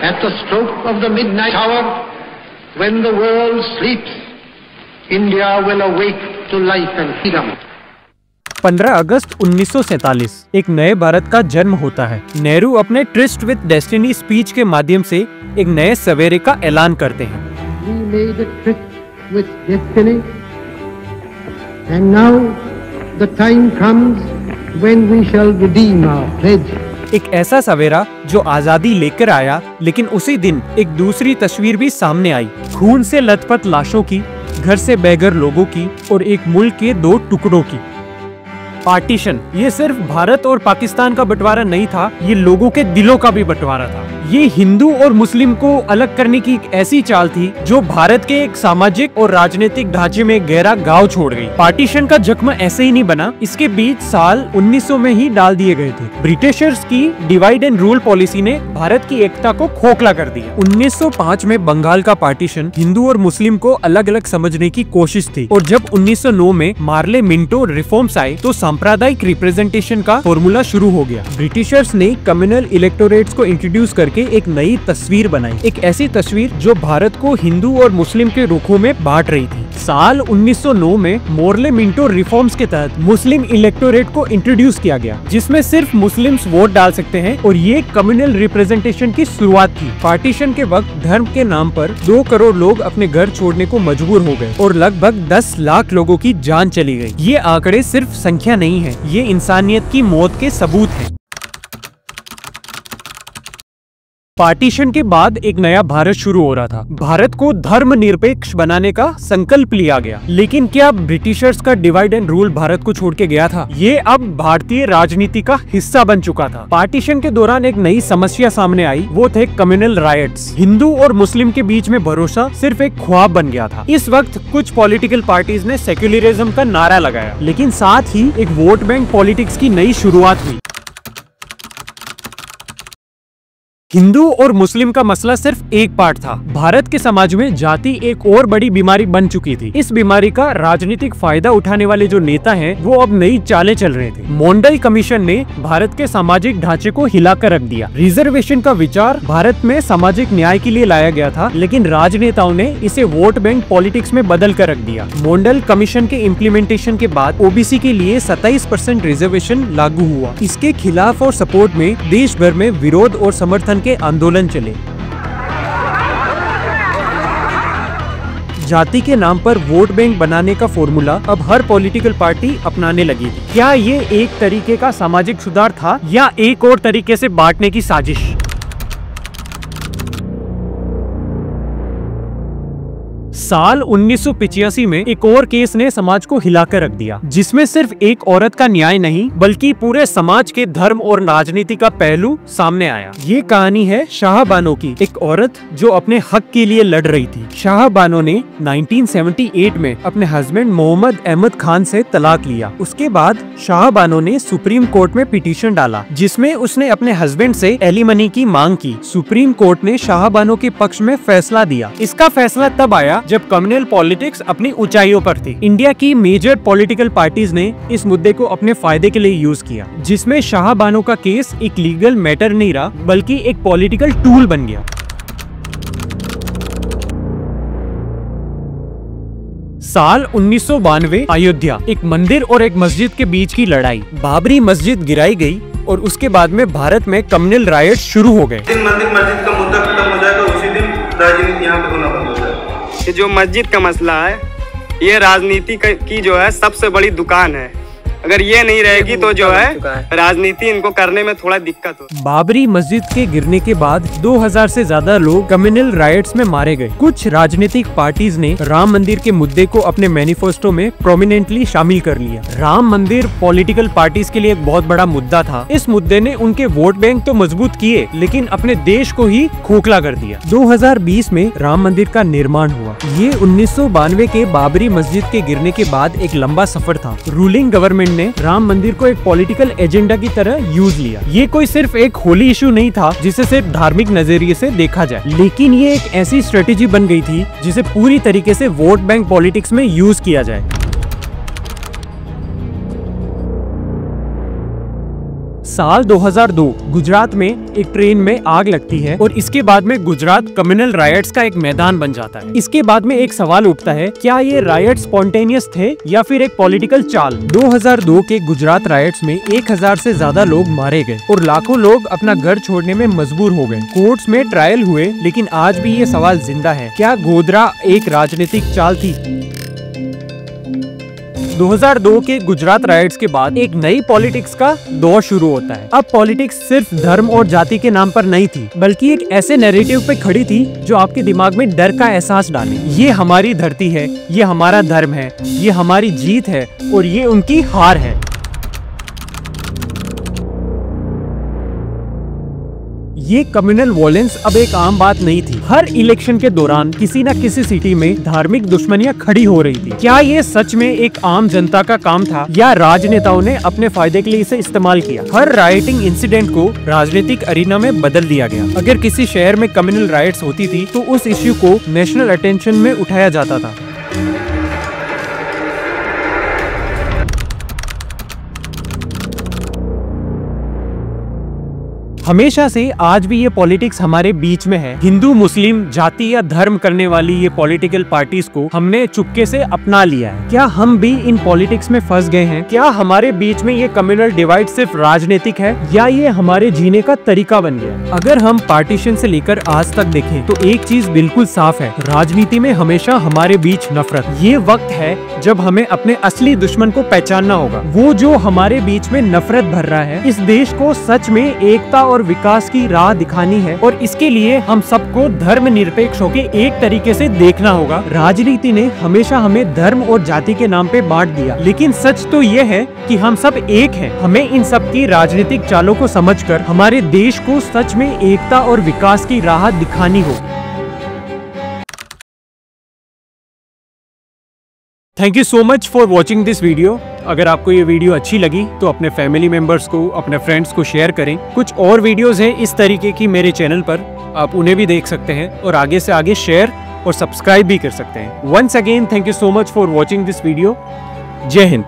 At the stroke of the midnight hour, when the world sleeps, India will awake to life and freedom. 15 अगस्त 1947 एक नए भारत का जन्म होता है। नेहरू अपने ट्रिस्ट विद डेस्टिनी स्पीच के माध्यम से एक नए सवेरे का ऐलान करते हैं। We made a tryst with destiny, and now the time comes when we shall redeem our pledge. एक ऐसा सवेरा जो आजादी लेकर आया, लेकिन उसी दिन एक दूसरी तस्वीर भी सामने आई, खून से लथपथ लाशों की, घर से बेघर लोगों की और एक मुल्क के दो टुकड़ों की। पार्टीशन ये सिर्फ भारत और पाकिस्तान का बंटवारा नहीं था, ये लोगों के दिलों का भी बंटवारा था। ये हिंदू और मुस्लिम को अलग करने की एक ऐसी चाल थी जो भारत के एक सामाजिक और राजनीतिक ढांचे में गहरा घाव छोड़ गई। पार्टीशन का जख्म ऐसे ही नहीं बना, इसके बीच साल 1900 में ही डाल दिए गए थे। ब्रिटिशर्स की डिवाइड एंड रूल पॉलिसी ने भारत की एकता को खोखला कर दिया। 1905 में बंगाल का पार्टीशन हिंदू और मुस्लिम को अलग अलग समझने की कोशिश थी, और जब 1909 में मार्ले मिंटो रिफॉर्म्स आए तो सांप्रदायिक रिप्रेजेंटेशन का फॉर्मूला शुरू हो गया। ब्रिटिशर्स ने कम्युनल इलेक्टोरेट्स को इंट्रोड्यूस करके एक नई तस्वीर बनाई, एक ऐसी तस्वीर जो भारत को हिंदू और मुस्लिम के रुखों में बांट रही थी। साल 1909 में मोर्ले मिंटो रिफॉर्म्स के तहत मुस्लिम इलेक्टोरेट को इंट्रोड्यूस किया गया, जिसमें सिर्फ मुस्लिम्स वोट डाल सकते हैं, और ये कम्युनल रिप्रेजेंटेशन की शुरुआत थी। पार्टीशन के वक्त धर्म के नाम पर 2 करोड़ लोग अपने घर छोड़ने को मजबूर हो गए और लगभग 10 लाख लोगों की जान चली गई। ये आंकड़े सिर्फ संख्या नहीं है, ये इंसानियत की मौत के सबूत हैं। पार्टीशन के बाद एक नया भारत शुरू हो रहा था। भारत को धर्मनिरपेक्ष बनाने का संकल्प लिया गया, लेकिन क्या ब्रिटिशर्स का डिवाइड एंड रूल भारत को छोड़ के गया था? ये अब भारतीय राजनीति का हिस्सा बन चुका था। पार्टीशन के दौरान एक नई समस्या सामने आई, वो थे कम्युनल राइट्स। हिंदू और मुस्लिम के बीच में भरोसा सिर्फ एक ख्वाब बन गया था। इस वक्त कुछ पॉलिटिकल पार्टीज ने सेक्युलरिज्म का नारा लगाया, लेकिन साथ ही एक वोट बैंक पॉलिटिक्स की नई शुरुआत हुई। हिंदू और मुस्लिम का मसला सिर्फ एक पार्ट था। भारत के समाज में जाति एक और बड़ी बीमारी बन चुकी थी। इस बीमारी का राजनीतिक फायदा उठाने वाले जो नेता हैं, वो अब नई चालें चल रहे थे। मोंडल कमीशन ने भारत के सामाजिक ढांचे को हिलाकर रख दिया। रिजर्वेशन का विचार भारत में सामाजिक न्याय के लिए लाया गया था, लेकिन राजनेताओं ने इसे वोट बैंक पॉलिटिक्स में बदल कर रख दिया। मोंडल कमीशन के इम्प्लीमेंटेशन के बाद ओबीसी के लिए 27% रिजर्वेशन लागू हुआ। इसके खिलाफ और सपोर्ट में देश भर में विरोध और समर्थन के आंदोलन चले। जाति के नाम पर वोट बैंक बनाने का फॉर्मूला अब हर पॉलिटिकल पार्टी अपनाने लगी थी। क्या ये एक तरीके का सामाजिक सुधार था या एक और तरीके से बांटने की साजिश? साल 1985 में एक और केस ने समाज को हिलाकर रख दिया, जिसमें सिर्फ एक औरत का न्याय नहीं बल्कि पूरे समाज के धर्म और राजनीति का पहलू सामने आया। ये कहानी है शाह बानो की, एक औरत जो अपने हक के लिए लड़ रही थी। शाह बानो ने 1978 में अपने हस्बैंड मोहम्मद अहमद खान से तलाक लिया। उसके बाद शाह बानो ने सुप्रीम कोर्ट में पिटीशन डाला, जिसमें उसने अपने हस्बैंड से एलिमनी की मांग की। सुप्रीम कोर्ट ने शाह बानो के पक्ष में फैसला दिया। इसका फैसला तब आया जब कम्युनल पॉलिटिक्स अपनी ऊंचाइयों पर थी। इंडिया की मेजर पॉलिटिकल पार्टीज ने इस मुद्दे को अपने फायदे के लिए यूज किया, जिसमें शाह बानो का केस एक लीगल मैटर नहीं रहा बल्कि एक पॉलिटिकल टूल बन गया। साल 1992 अयोध्या, एक मंदिर और एक मस्जिद के बीच की लड़ाई। बाबरी मस्जिद गिराई गई और उसके बाद में भारत में कम्युनल राइट्स शुरू हो गए। मंदिर मस्जिद का मुद्दा खत्म हो जाएगा, उसी दिन राजनीति यहाँ पे होना बंद हो जाएगा। ये जो मस्जिद का मसला है, ये राजनीति की जो है सबसे बड़ी दुकान है। अगर ये नहीं रहेगी तो जो है राजनीति इनको करने में थोड़ा दिक्कत हो। बाबरी मस्जिद के गिरने के बाद 2000 से ज्यादा लोग कम्युनल राइट्स में मारे गए। कुछ राजनीतिक पार्टीज ने राम मंदिर के मुद्दे को अपने मैनिफेस्टो में प्रोमिनेंटली शामिल कर लिया। राम मंदिर पॉलिटिकल पार्टीज के लिए एक बहुत बड़ा मुद्दा था। इस मुद्दे ने उनके वोट बैंक तो मजबूत किए, लेकिन अपने देश को ही खोखला कर दिया। 2020 में राम मंदिर का निर्माण हुआ। ये 1992 के बाबरी मस्जिद के गिरने के बाद एक लंबा सफर था। रूलिंग गवर्नमेंट ने राम मंदिर को एक पॉलिटिकल एजेंडा की तरह यूज लिया। ये कोई सिर्फ एक होली इशू नहीं था जिसे सिर्फ धार्मिक नजरिए से देखा जाए, लेकिन ये एक ऐसी स्ट्रेटेजी बन गई थी जिसे पूरी तरीके से वोट बैंक पॉलिटिक्स में यूज किया जाए। साल 2002 गुजरात में एक ट्रेन में आग लगती है और इसके बाद में गुजरात कम्युनल रायट्स का एक मैदान बन जाता है। इसके बाद में एक सवाल उठता है, क्या ये रायट स्पॉन्टेनियस थे या फिर एक पॉलिटिकल चाल? 2002 के गुजरात रायट्स में 1000 से ज्यादा लोग मारे गए और लाखों लोग अपना घर छोड़ने में मजबूर हो गए। कोर्ट्स में ट्रायल हुए, लेकिन आज भी ये सवाल जिंदा है, क्या गोधरा एक राजनीतिक चाल थी? 2002 के गुजरात राइट्स के बाद एक नई पॉलिटिक्स का दौर शुरू होता है। अब पॉलिटिक्स सिर्फ धर्म और जाति के नाम पर नहीं थी, बल्कि एक ऐसे नैरेटिव पे खड़ी थी जो आपके दिमाग में डर का एहसास डाले। ये हमारी धरती है, ये हमारा धर्म है, ये हमारी जीत है और ये उनकी हार है। ये कम्युनल वॉयलेंस अब एक आम बात नहीं थी। हर इलेक्शन के दौरान किसी न किसी सिटी में धार्मिक दुश्मनियां खड़ी हो रही थी। क्या ये सच में एक आम जनता का काम था या राजनेताओं ने अपने फायदे के लिए इसे इस्तेमाल किया? हर राइटिंग इंसिडेंट को राजनीतिक अरीना में बदल दिया गया। अगर किसी शहर में कम्युनल राइट्स होती थी तो उस इश्यू को नेशनल अटेंशन में उठाया जाता था। हमेशा से आज भी ये पॉलिटिक्स हमारे बीच में है। हिंदू मुस्लिम जाति या धर्म करने वाली ये पॉलिटिकल पार्टीज को हमने चुपके से अपना लिया है। क्या हम भी इन पॉलिटिक्स में फंस गए हैं? क्या हमारे बीच में ये कम्युनल डिवाइड सिर्फ राजनीतिक है या ये हमारे जीने का तरीका बन गया? अगर हम पार्टीशन से लेकर आज तक देखें तो एक चीज बिल्कुल साफ है, राजनीति में हमेशा हमारे बीच नफरत। ये वक्त है जब हमें अपने असली दुश्मन को पहचानना होगा, वो जो हमारे बीच में नफरत भर रहा है। इस देश को सच में एकता और विकास की राह दिखानी है और इसके लिए हम सबको धर्म निरपेक्ष होकर एक तरीके से देखना होगा। राजनीति ने हमेशा हमें धर्म और जाति के नाम पे बांट दिया, लेकिन सच तो ये है कि हम सब एक हैं। हमें इन सब की राजनीतिक चालों को समझकर हमारे देश को सच में एकता और विकास की राह दिखानी होगी। Thank you so much for watching this video. अगर आपको ये वीडियो अच्छी लगी तो अपने फैमिली मेंबर्स को, अपने फ्रेंड्स को शेयर करें। कुछ और वीडियोस हैं इस तरीके की मेरे चैनल पर, आप उन्हें भी देख सकते हैं और आगे से आगे शेयर और सब्सक्राइब भी कर सकते हैं। Once again thank you so much for watching this video. जय हिंद।